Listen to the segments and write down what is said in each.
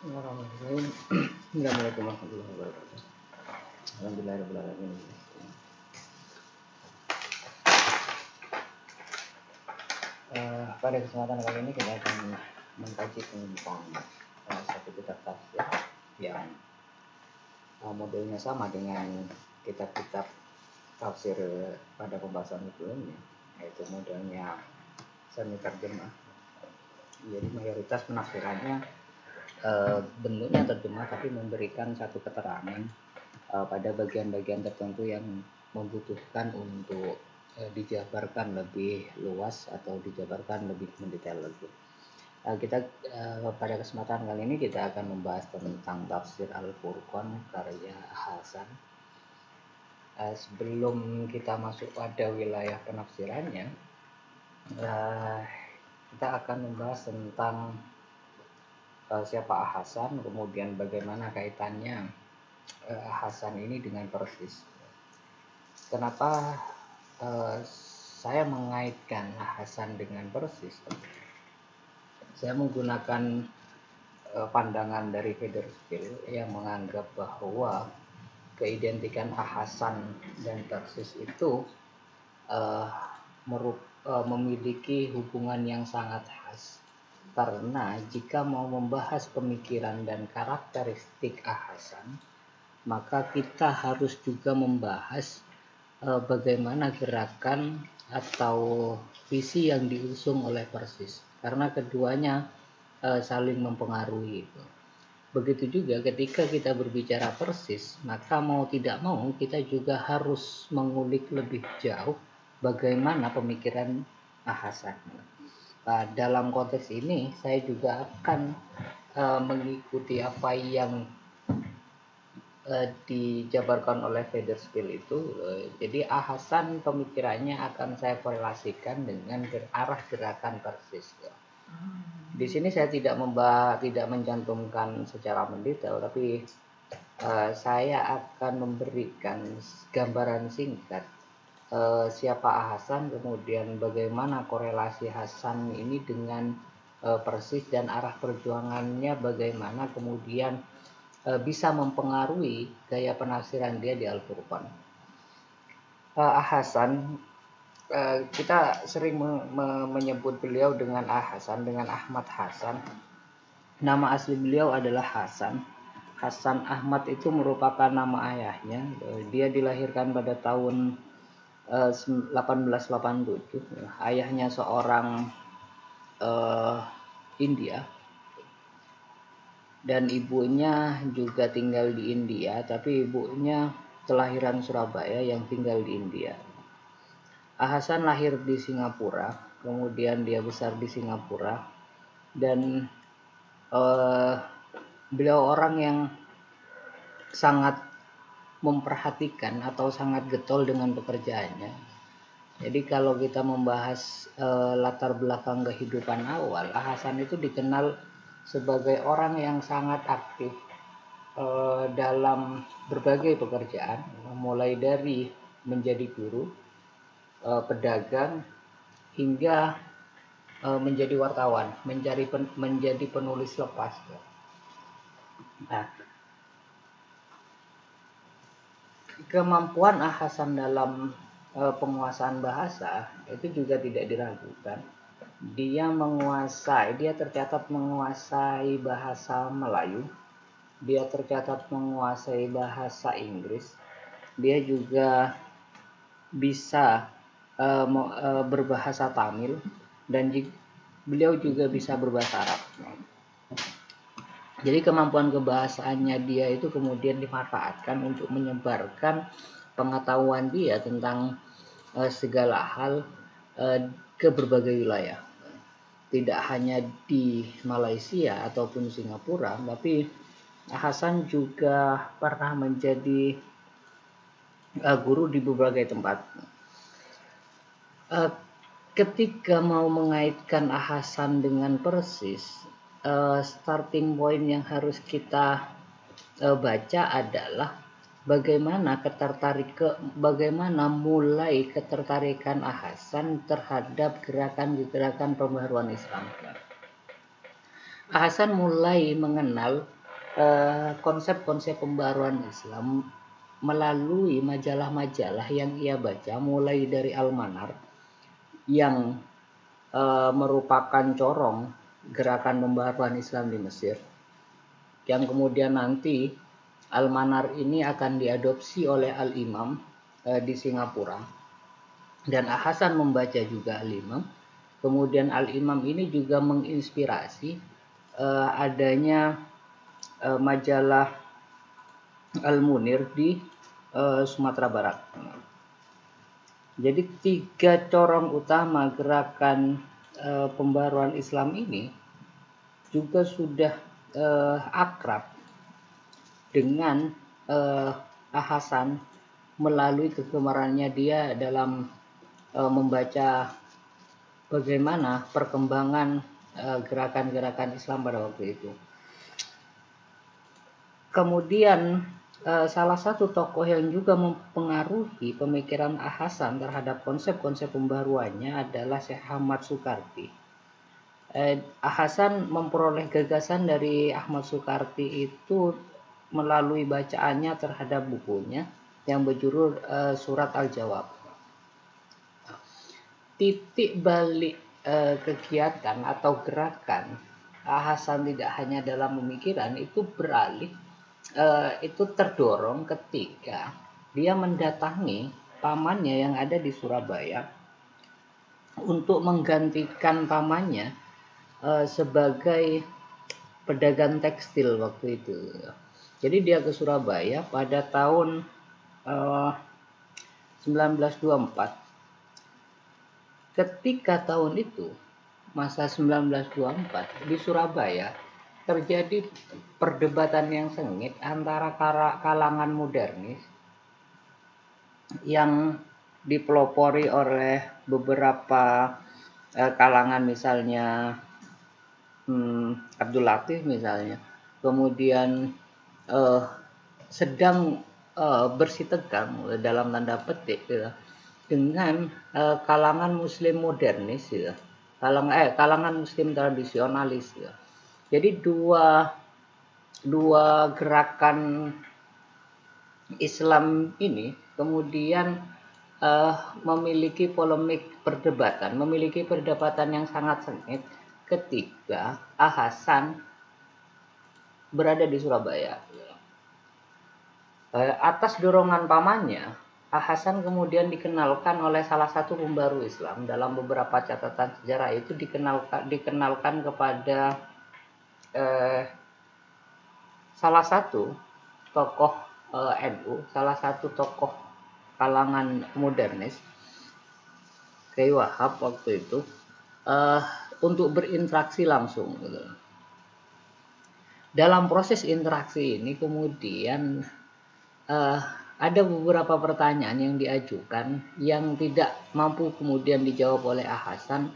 Assalamualaikum warahmatullahi wabarakatuh. Alhamdulillahirobbilalamin. Pada kesempatan kali ini kita akan mengkaji tentang satu kitab tafsir yang modelnya sama dengan kitab-kitab tafsir pada pembahasan sebelumnya, yaitu modelnya semi terjemah. Jadi mayoritas penafsirannya bentuknya terjemah tapi memberikan satu keterangan pada bagian-bagian tertentu yang membutuhkan untuk dijabarkan lebih luas atau dijabarkan lebih mendetail lagi. Kita pada kesempatan kali ini kita akan membahas tentang tafsir Al-Furqan karya Hasan. Sebelum kita masuk pada wilayah penafsirannya, kita akan membahas tentang siapa Hasan, kemudian bagaimana kaitannya Hasan ini dengan Persis. Kenapa saya mengaitkan Hasan dengan Persis? Saya menggunakan pandangan dari Federspiel yang menganggap bahwa keidentikan Hasan dan Persis itu memiliki hubungan yang sangat khas. Karena jika mau membahas pemikiran dan karakteristik Hasan, maka kita harus juga membahas bagaimana gerakan atau visi yang diusung oleh Persis, karena keduanya saling mempengaruhi itu. Begitu juga ketika kita berbicara Persis, maka mau tidak mau kita juga harus mengulik lebih jauh bagaimana pemikiran Hasan. Dalam konteks ini saya juga akan mengikuti apa yang dijabarkan oleh Federspiel itu. Jadi Hasan pemikirannya akan saya korelasikan dengan arah gerakan Persis. Di sini saya tidak mencantumkan secara mendetail, tapi saya akan memberikan gambaran singkat siapa Hasan, kemudian bagaimana korelasi Hasan ini dengan Persis dan arah perjuangannya bagaimana kemudian bisa mempengaruhi gaya penafsiran dia di Al-Furqan. Hasan, kita sering menyebut beliau dengan Hasan, dengan Ahmad Hasan. Nama asli beliau adalah Hasan. Hasan Ahmad itu merupakan nama ayahnya. Dia dilahirkan pada tahun 1887. Ayahnya seorang India dan ibunya juga tinggal di India, tapi ibunya kelahiran Surabaya yang tinggal di India. Hasan lahir di Singapura, kemudian dia besar di Singapura, dan beliau orang yang sangat memperhatikan atau sangat getol dengan pekerjaannya. Jadi kalau kita membahas latar belakang kehidupan awal, Hasan itu dikenal sebagai orang yang sangat aktif dalam berbagai pekerjaan, mulai dari menjadi guru, pedagang, hingga menjadi wartawan, menjadi penulis lepas. Nah, kemampuan Hasan dalam penguasaan bahasa itu juga tidak diragukan. Dia tercatat menguasai bahasa Melayu, dia tercatat menguasai bahasa Inggris, dia juga bisa berbahasa Tamil, dan beliau juga bisa berbahasa Arab. Jadi kemampuan kebahasaannya dia itu kemudian dimanfaatkan untuk menyebarkan pengetahuan dia tentang segala hal ke berbagai wilayah. Tidak hanya di Malaysia ataupun Singapura, tapi Hasan juga pernah menjadi guru di berbagai tempat. Ketika mau mengaitkan Hasan dengan Persis, starting point yang harus kita baca adalah bagaimana mulai ketertarikan Hasan terhadap gerakan-gerakan pembaharuan Islam. Hasan mulai mengenal konsep-konsep pembaruan Islam melalui majalah-majalah yang ia baca, mulai dari Al-Manar yang merupakan corong gerakan pembaruan Islam di Mesir, yang kemudian nanti Al-Manar ini akan diadopsi oleh Al-Imam di Singapura, dan Hasan membaca juga Al-Imam. Kemudian Al-Imam ini juga menginspirasi adanya majalah Al-Munir di Sumatera Barat. Jadi 3 corong utama gerakan pembaruan Islam ini juga sudah akrab dengan Hasan melalui kegemarannya dia dalam membaca bagaimana perkembangan gerakan-gerakan Islam pada waktu itu. Kemudian salah satu tokoh yang juga mempengaruhi pemikiran Hasan terhadap konsep-konsep pembaruannya adalah Syekh Ahmad Sukarti. Hasan memperoleh gagasan dari Ahmad Sukarti itu melalui bacaannya terhadap bukunya yang berjudul Surat Al-Jawab. Titik balik kegiatan atau gerakan Hasan tidak hanya dalam pemikiran itu beralih, itu terdorong ketika dia mendatangi pamannya yang ada di Surabaya untuk menggantikan pamannya sebagai pedagang tekstil waktu itu. Jadi dia ke Surabaya pada tahun 1924. Ketika tahun itu, masa 1924, di Surabaya terjadi perdebatan yang sengit antara kalangan modernis yang dipelopori oleh beberapa kalangan, misalnya Abdul Latif misalnya, kemudian sedang bersitegang dalam tanda petik gitu, dengan kalangan Muslim modernis gitu, kalangan Muslim tradisionalis gitu. Jadi dua gerakan Islam ini kemudian memiliki polemik perdebatan, memiliki perdebatan yang sangat sengit ketika Hasan berada di Surabaya. Atas dorongan pamannya, Hasan kemudian dikenalkan oleh salah satu pembaru Islam. Dalam beberapa catatan sejarah itu dikenalkan kepada salah satu tokoh NU, salah satu tokoh kalangan modernis, Kiai Wahab waktu itu, untuk berinteraksi langsung gitu. Dalam proses interaksi ini kemudian ada beberapa pertanyaan yang diajukan yang tidak mampu kemudian dijawab oleh Hasan,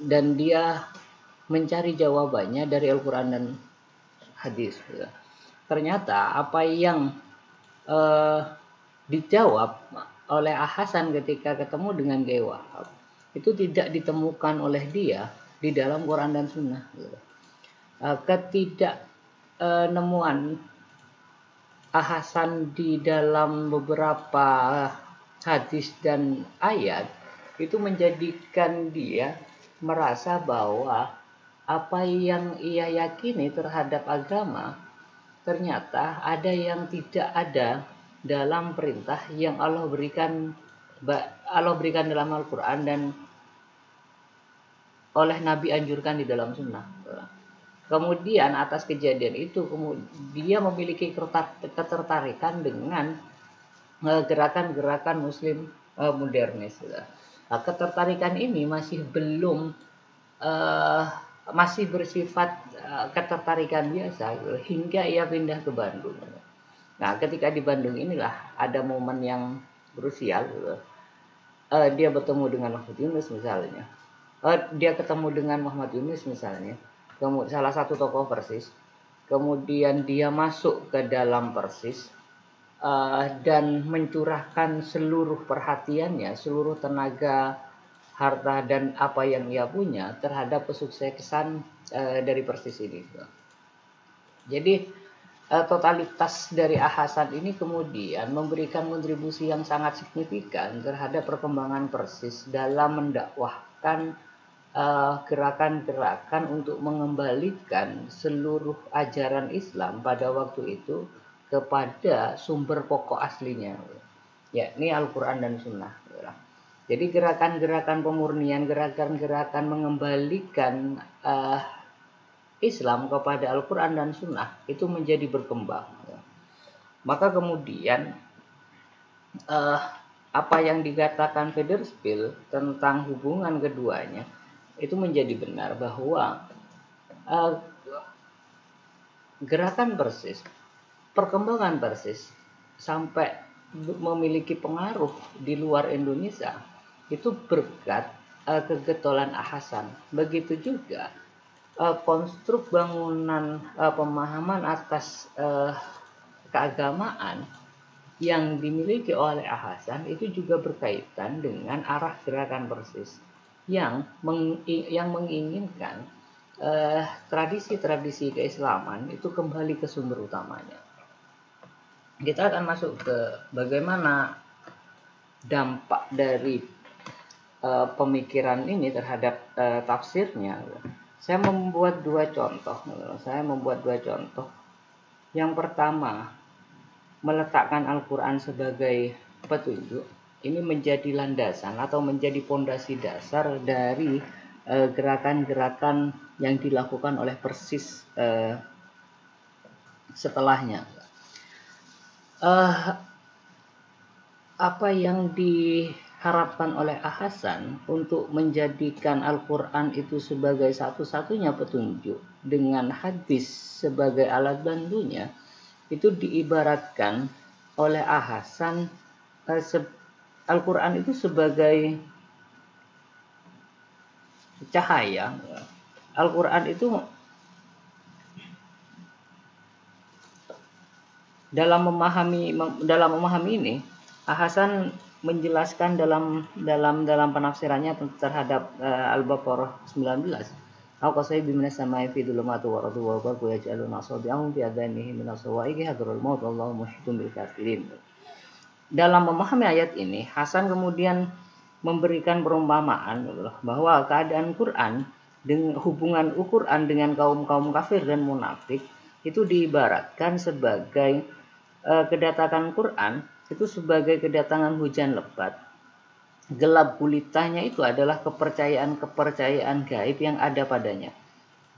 dan dia mencari jawabannya dari Al-Quran dan hadis. Ternyata apa yang dijawab oleh Hasan ketika ketemu dengan Kiai Wahab itu tidak ditemukan oleh dia di dalam Quran dan Sunnah. Ketidaknemuan Hasan di dalam beberapa hadis dan ayat itu menjadikan dia merasa bahwa apa yang ia yakini terhadap agama ternyata ada yang tidak ada dalam perintah yang Allah berikan dalam Al-Quran dan oleh Nabi anjurkan di dalam Sunnah. Kemudian atas kejadian itu dia memiliki ketertarikan dengan gerakan-gerakan Muslim modernis. Nah, ketertarikan ini masih masih bersifat ketertarikan biasa hingga ia pindah ke Bandung. Nah, ketika di Bandung inilah ada momen yang krusial. Dia bertemu dengan Muhammad Yunus misalnya. Dia ketemu dengan Muhammad Yunus misalnya. Salah satu tokoh Persis, kemudian dia masuk ke dalam Persis dan mencurahkan seluruh perhatiannya, seluruh tenaga, harta dan apa yang ia punya terhadap kesuksesan dari Persis ini. Jadi totalitas dari Ahasan ini kemudian memberikan kontribusi yang sangat signifikan terhadap perkembangan Persis dalam mendakwahkan gerakan-gerakan untuk mengembalikan seluruh ajaran Islam pada waktu itu kepada sumber pokok aslinya, yakni Al-Quran dan Sunnah. Jadi gerakan-gerakan pemurnian, gerakan-gerakan mengembalikan Islam kepada Al-Quran dan Sunnah itu menjadi berkembang. Maka kemudian apa yang dikatakan Federspiel tentang hubungan keduanya itu menjadi benar, bahwa gerakan Persis, perkembangan Persis sampai memiliki pengaruh di luar Indonesia itu berkat kegetolan Ahasan. Begitu juga konstruk bangunan pemahaman atas keagamaan yang dimiliki oleh Ahasan itu juga berkaitan dengan arah gerakan Persis yang menginginkan tradisi-tradisi keislaman itu kembali ke sumber utamanya. Kita akan masuk ke bagaimana dampak dari pemikiran ini terhadap tafsirnya. Saya membuat dua contoh. Yang pertama, meletakkan Al-Quran sebagai petunjuk. Ini menjadi landasan atau menjadi pondasi dasar dari gerakan-gerakan yang dilakukan oleh Persis setelahnya. Apa yang diharapkan oleh Ahasan untuk menjadikan Al-Quran itu sebagai satu-satunya petunjuk dengan hadis sebagai alat bantunya, itu diibaratkan oleh Ahasan Al-Quran itu sebagai cahaya. Al-Quran itu dalam memahami ini, Ahasan menjelaskan dalam penafsirannya terhadap Al-Baqarah 19. Al-Qasai bimina samai fi dhulumati wa radu wa barku yaj'aluna asabi'ahum fi adhanihim min as-sawa'iqi hadraul maut wallahu muhitun bil kafirin. Dalam memahami ayat ini, Hasan kemudian memberikan perumpamaan bahwa keadaan Quran dengan hubungan Quran dengan kaum kafir dan munafik itu diibaratkan sebagai kedatangan Quran itu sebagai kedatangan hujan lebat. Gelap gulitanya itu adalah kepercayaan gaib yang ada padanya.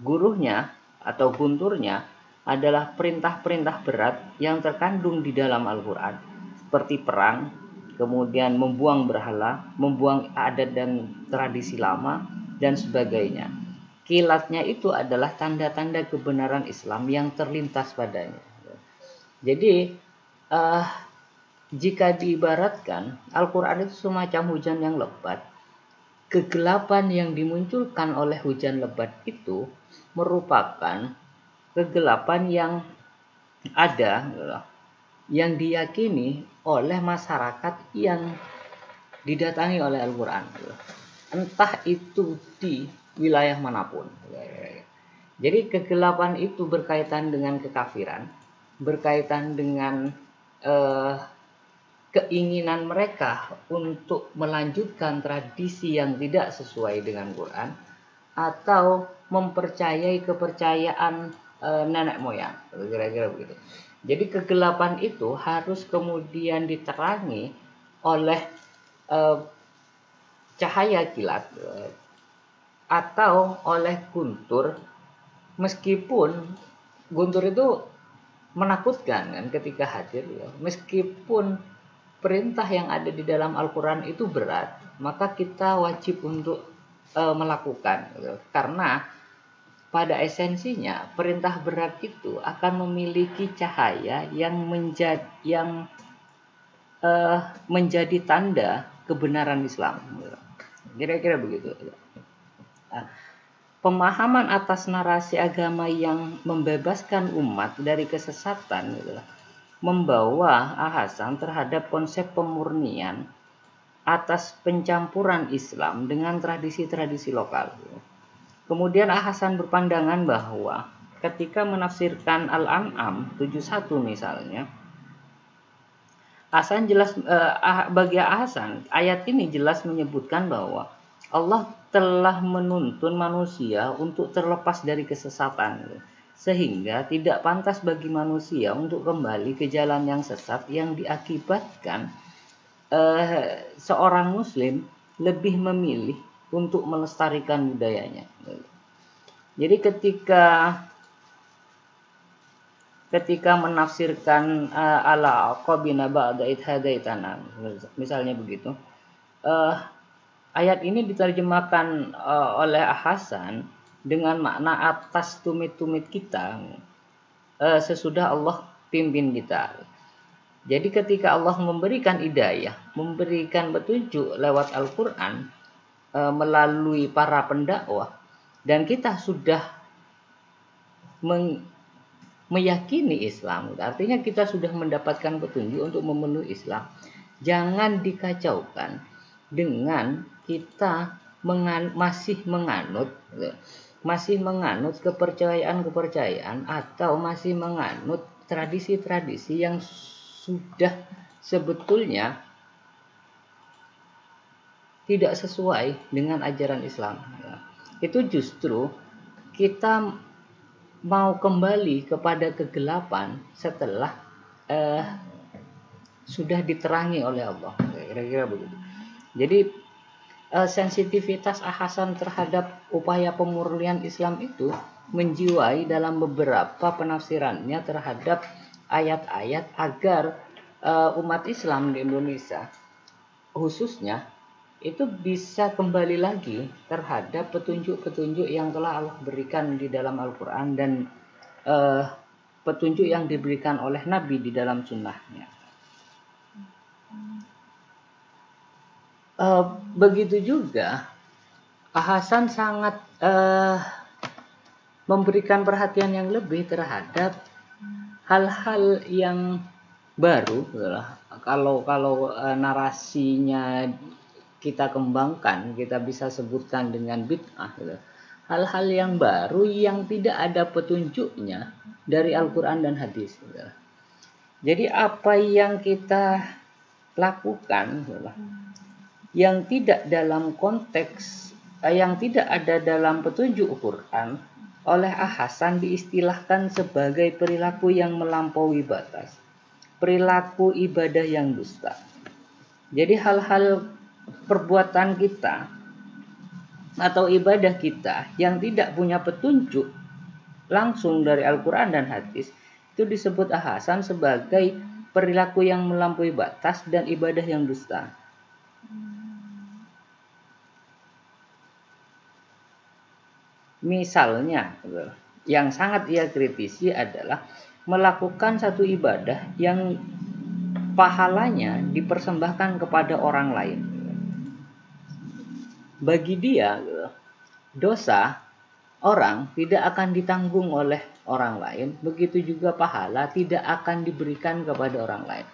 Guruhnya atau gunturnya adalah perintah-perintah berat yang terkandung di dalam Al-Quran, seperti perang, kemudian membuang berhala, membuang adat dan tradisi lama, dan sebagainya. Kilatnya itu adalah tanda-tanda kebenaran Islam yang terlintas padanya. Jadi jika diibaratkan Al-Quran itu semacam hujan yang lebat, kegelapan yang dimunculkan oleh hujan lebat itu merupakan kegelapan yang ada, yang diyakini oleh masyarakat yang didatangi oleh Al-Quran, entah itu di wilayah manapun. Jadi kegelapan itu berkaitan dengan kekafiran, berkaitan dengan keinginan mereka untuk melanjutkan tradisi yang tidak sesuai dengan Quran, atau mempercayai kepercayaan nenek moyang, kira-kira begitu. Jadi kegelapan itu harus kemudian diterangi oleh cahaya kilat atau oleh guntur, meskipun guntur itu menakutkan kan ketika hadir, ya. Meskipun perintah yang ada di dalam Al-Quran itu berat, maka kita wajib untuk melakukan, gitu. Karena pada esensinya perintah berat itu akan memiliki cahaya yang menjadi tanda kebenaran Islam. Kira-kira begitu. Nah, pemahaman atas narasi agama yang membebaskan umat dari kesesatan membawa Ahasan terhadap konsep pemurnian atas pencampuran Islam dengan tradisi-tradisi lokal. Kemudian Ahasan berpandangan bahwa ketika menafsirkan Al-An'am 71 misalnya, Hasan jelas bagi Hasan ayat ini jelas menyebutkan bahwa Allah telah menuntun manusia untuk terlepas dari kesesatan, sehingga tidak pantas bagi manusia untuk kembali ke jalan yang sesat yang diakibatkan seorang muslim lebih memilih untuk melestarikan budayanya. Jadi ketika menafsirkan ala aqabina ba'da id hadaitana, misalnya begitu, ayat ini diterjemahkan oleh Hasan dengan makna atas tumit-tumit kita sesudah Allah pimpin kita. Jadi ketika Allah memberikan hidayah, memberikan petunjuk lewat Al-Quran melalui para pendakwah, dan kita sudah meyakini Islam, artinya kita sudah mendapatkan petunjuk untuk memenuhi Islam. Jangan dikacaukan dengan kita masih menganut kepercayaan atau masih menganut tradisi-tradisi yang sudah sebetulnya tidak sesuai dengan ajaran Islam. Itu justru kita mau kembali kepada kegelapan setelah sudah diterangi oleh Allah, kira-kira begitu. Jadi sensitivitas Hasan terhadap upaya pemurnian Islam itu menjiwai dalam beberapa penafsirannya terhadap ayat-ayat agar umat Islam di Indonesia khususnya itu bisa kembali lagi terhadap petunjuk-petunjuk yang telah Allah berikan di dalam Al-Quran dan petunjuk yang diberikan oleh Nabi di dalam sunnahnya. Begitu juga Hasan sangat memberikan perhatian yang lebih terhadap hal-hal yang baru. Kalau narasinya kita kembangkan, kita bisa sebutkan dengan bid'ah. Hal-hal yang baru yang tidak ada petunjuknya dari Al-Quran dan hadis. Jadi apa yang kita lakukan yang tidak dalam konteks, yang tidak ada dalam petunjuk Quran, oleh Hasan diistilahkan sebagai perilaku yang melampaui batas, perilaku ibadah yang dusta. Jadi hal-hal perbuatan kita atau ibadah kita yang tidak punya petunjuk langsung dari Al-Quran dan hadis itu disebut Hasan sebagai perilaku yang melampaui batas dan ibadah yang dusta. Misalnya, yang sangat ia kritisi adalah melakukan satu ibadah yang pahalanya dipersembahkan kepada orang lain. Bagi dia, dosa orang tidak akan ditanggung oleh orang lain, begitu juga pahala tidak akan diberikan kepada orang lain.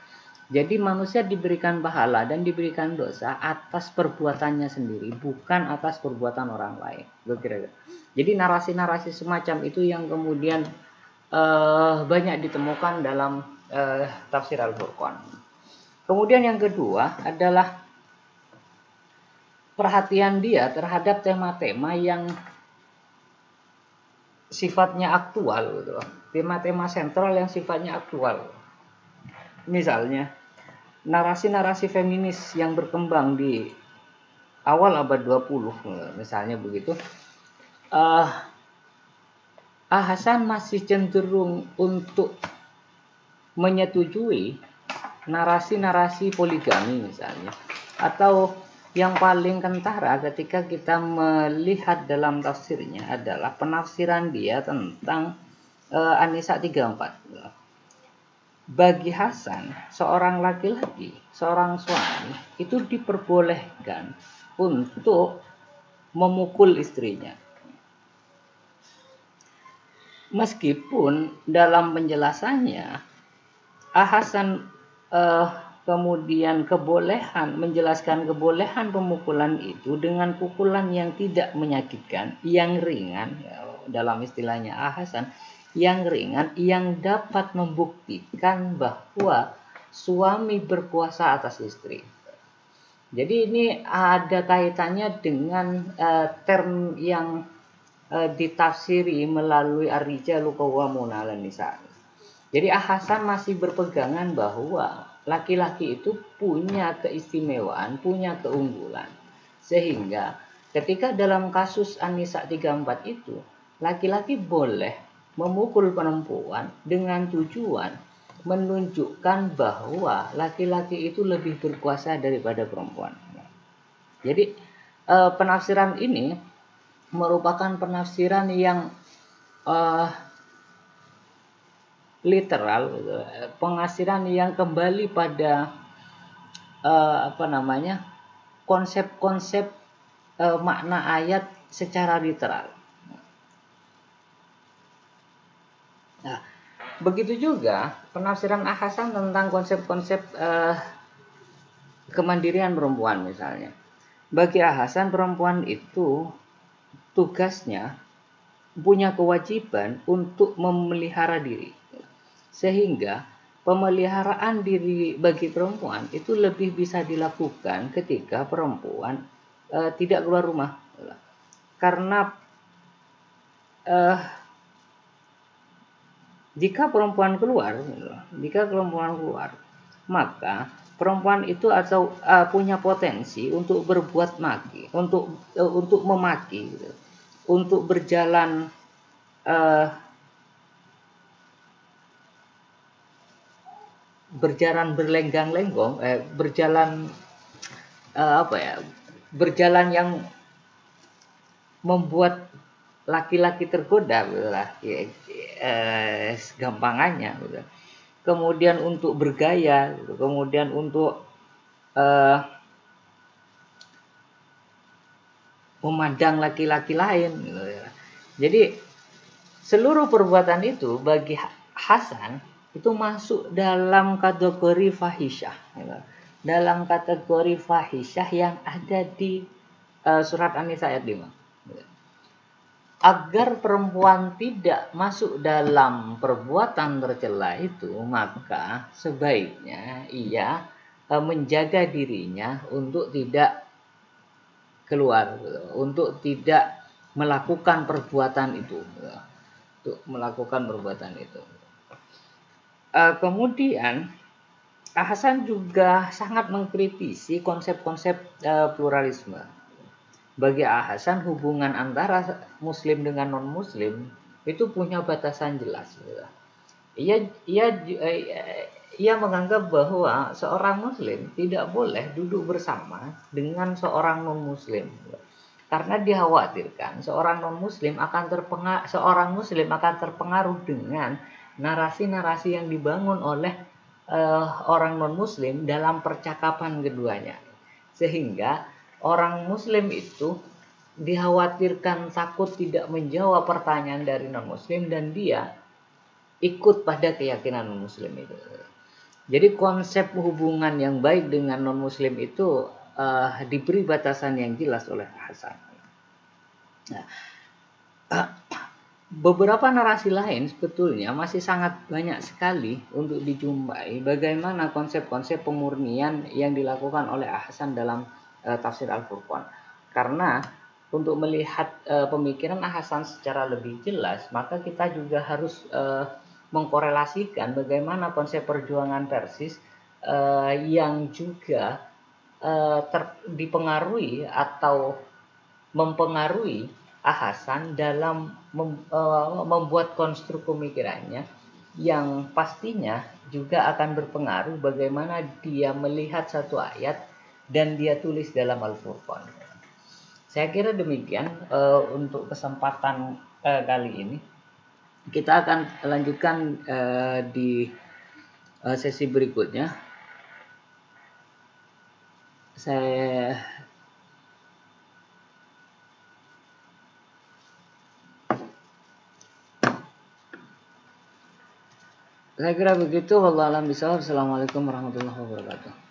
Jadi manusia diberikan pahala dan diberikan dosa atas perbuatannya sendiri, bukan atas perbuatan orang lain. Jadi narasi-narasi semacam itu yang kemudian banyak ditemukan dalam tafsir Al-Furqan. Kemudian yang kedua adalah perhatian dia terhadap tema-tema yang sifatnya aktual, tema-tema sentral yang sifatnya aktual. Misalnya narasi-narasi feminis yang berkembang di awal abad 20, misalnya begitu. Hasan masih cenderung untuk menyetujui narasi-narasi poligami misalnya, atau yang paling kentara ketika kita melihat dalam tafsirnya adalah penafsiran dia tentang An-Nisa 34. Bagi Hasan, seorang laki-laki, seorang suami itu diperbolehkan untuk memukul istrinya. Meskipun dalam penjelasannya Hasan kemudian menjelaskan kebolehan pemukulan itu dengan pukulan yang tidak menyakitkan, yang ringan, dalam istilahnya Hasan, yang ringan yang dapat membuktikan bahwa suami berkuasa atas istri. Jadi ini ada kaitannya dengan term yang ditafsiri melalui ar-rijalu qawwamuna 'alan nisa. Jadi Hasan masih berpegangan bahwa laki-laki itu punya keistimewaan, punya keunggulan. Sehingga ketika dalam kasus An-Nisa 34 itu, laki-laki boleh memukul perempuan dengan tujuan menunjukkan bahwa laki-laki itu lebih berkuasa daripada perempuan. Jadi penafsiran ini merupakan penafsiran yang literal, penafsiran yang kembali pada konsep-konsep makna ayat secara literal. Nah, begitu juga penafsiran Hasan tentang konsep-konsep kemandirian perempuan misalnya. Bagi Hasan, perempuan itu tugasnya punya kewajiban untuk memelihara diri. Sehingga pemeliharaan diri bagi perempuan itu lebih bisa dilakukan ketika perempuan tidak keluar rumah. Karena jika perempuan keluar, maka perempuan itu punya potensi untuk berbuat maki, untuk memaki, gitu. Untuk berjalan berlenggang-lenggong, berjalan yang membuat laki-laki tergoda, gampangannya, gitu. Kemudian untuk bergaya, gitu. Kemudian untuk memandang laki-laki lain, gitu. Jadi seluruh perbuatan itu bagi Hasan itu masuk dalam kategori fahisyah, gitu. Dalam kategori fahisyah yang ada di surat An-Nisa ayat 5. Agar perempuan tidak masuk dalam perbuatan tercela itu, maka sebaiknya ia menjaga dirinya untuk tidak keluar, untuk tidak melakukan perbuatan itu, kemudian Hasan juga sangat mengkritisi konsep-konsep pluralisme. Bagi Hasan, hubungan antara muslim dengan non-muslim itu punya batasan jelas. Ia menganggap bahwa seorang muslim tidak boleh duduk bersama dengan seorang non-muslim. Karena dikhawatirkan seorang muslim akan terpengaruh dengan narasi-narasi yang dibangun oleh orang non-muslim dalam percakapan keduanya. Sehingga orang muslim itu dikhawatirkan takut tidak menjawab pertanyaan dari non-muslim dan dia ikut pada keyakinan non-muslim itu. Jadi konsep hubungan yang baik dengan non-muslim itu diberi batasan yang jelas oleh Hasan. Nah, beberapa narasi lain sebetulnya masih sangat banyak sekali untuk dijumpai bagaimana konsep-konsep pemurnian yang dilakukan oleh Hasan dalam tafsir Al-Furqan. Karena untuk melihat pemikiran Hasan secara lebih jelas, maka kita juga harus mengkorelasikan bagaimana konsep perjuangan Persis yang juga dipengaruhi atau mempengaruhi Hasan dalam membuat konstruk pemikirannya yang pastinya juga akan berpengaruh bagaimana dia melihat satu ayat dan dia tulis dalam Al-Furqan. Saya kira demikian untuk kesempatan kali ini. Kita akan lanjutkan di sesi berikutnya. Saya kira begitu. Wallahu a'lam bishawab. Assalamualaikum warahmatullahi wabarakatuh.